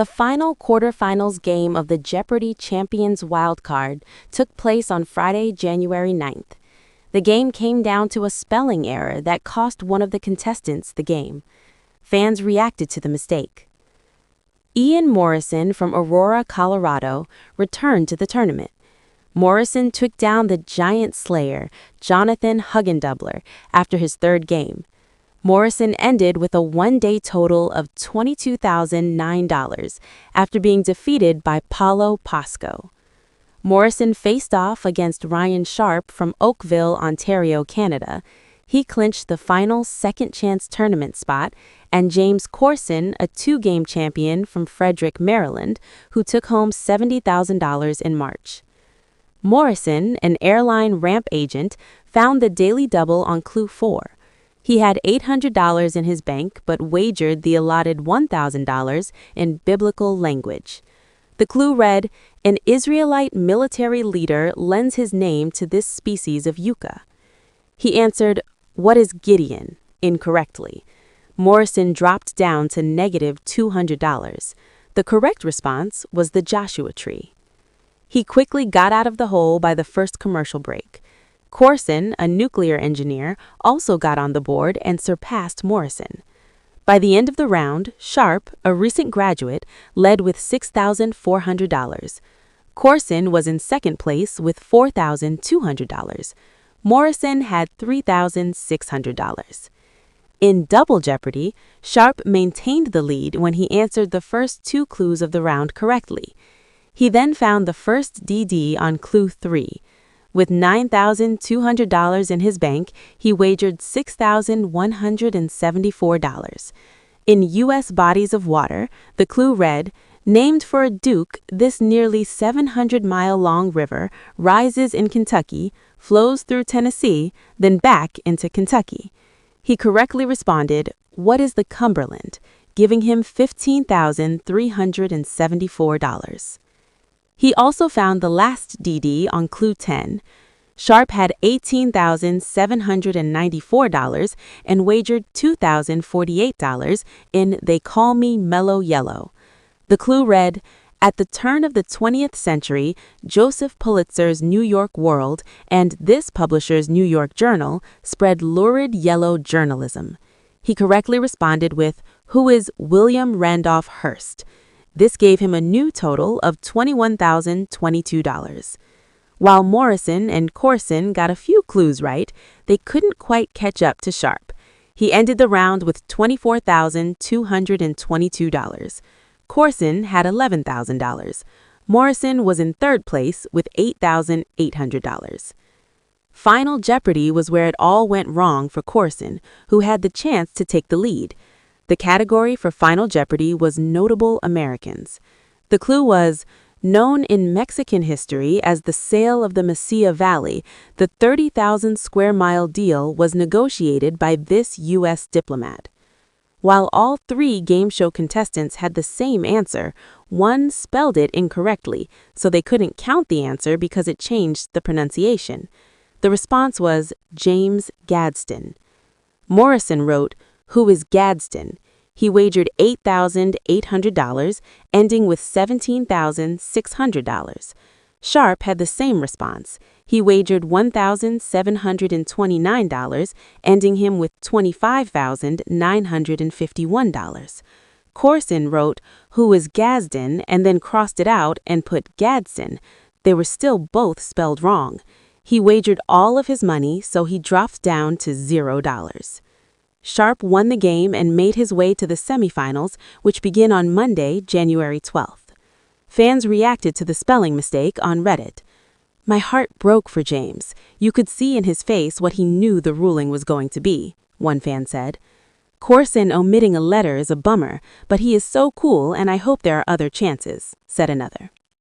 The final quarterfinals game of the Jeopardy Champions wildcard took place on Friday, January 9th. The game came down to a spelling error that cost one of the contestants the game. Fans reacted to the mistake. Ian Morrison from Aurora, Colorado, returned to the tournament. Morrison took down the giant slayer, Jonathan Hugendubler, after his third game. Morrison ended with a one-day total of $22,009 after being defeated by Paulo Pascoe. Morrison faced off against Ryan Sharp from Oakville, Ontario, Canada. He clinched the final second-chance tournament spot, and James Corson, a two-game champion from Frederick, Maryland, who took home $70,000 in March. Morrison, an airline ramp agent, found the daily double on Clue 4. He had $800 in his bank but wagered the allotted $1,000 in biblical language. The clue read, "An Israelite military leader lends his name to this species of yucca." He answered, "What is Gideon?" incorrectly. Morrison dropped down to negative $200. The correct response was the Joshua tree. He quickly got out of the hole by the first commercial break. Corson, a nuclear engineer, also got on the board and surpassed Morrison. By the end of the round, Sharp, a recent graduate, led with $6,400. Corson was in second place with $4,200. Morrison had $3,600. In Double Jeopardy, Sharp maintained the lead when he answered the first two clues of the round correctly. He then found the first DD on Clue 3. With $9,200 in his bank, he wagered $6,174. In U.S. Bodies of Water, the clue read, "Named for a duke, this nearly 700-mile-long river rises in Kentucky, flows through Tennessee, then back into Kentucky." He correctly responded, "What is the Cumberland?" giving him $15,374. He also found the last DD on Clue 10. Sharp had $18,794 and wagered $2,048 in They Call Me Mellow Yellow. The clue read, "At the turn of the 20th century, Joseph Pulitzer's New York World and this publisher's New York Journal spread lurid yellow journalism." He correctly responded with, "Who is William Randolph Hearst?" This gave him a new total of $21,022. While Morrison and Corson got a few clues right, they couldn't quite catch up to Sharp. He ended the round with $24,222. Corson had $11,000. Morrison was in third place with $8,800. Final Jeopardy was where it all went wrong for Corson, who had the chance to take the lead. The category for Final Jeopardy was Notable Americans. The clue was, known in Mexican history as the sale of the Mesilla Valley, the 30,000-square-mile deal was negotiated by this U.S. diplomat. While all three game show contestants had the same answer, one spelled it incorrectly, so they couldn't count the answer because it changed the pronunciation. The response was James Gadsden. Morrison wrote, "Who is Gadsden?" He wagered $8,800, ending with $17,600. Sharp had the same response. He wagered $1,729, ending him with $25,951. Corson wrote, "Who is Gadsden?" and then crossed it out and put Gadsden. They were still both spelled wrong. He wagered all of his money, so he dropped down to $0. Sharp won the game and made his way to the semifinals, which begin on Monday, January 12th. Fans reacted to the spelling mistake on Reddit. "My heart broke for James. You could see in his face what he knew the ruling was going to be," one fan said. "Corson omitting a letter is a bummer, but he is so cool and I hope there are other chances," said another.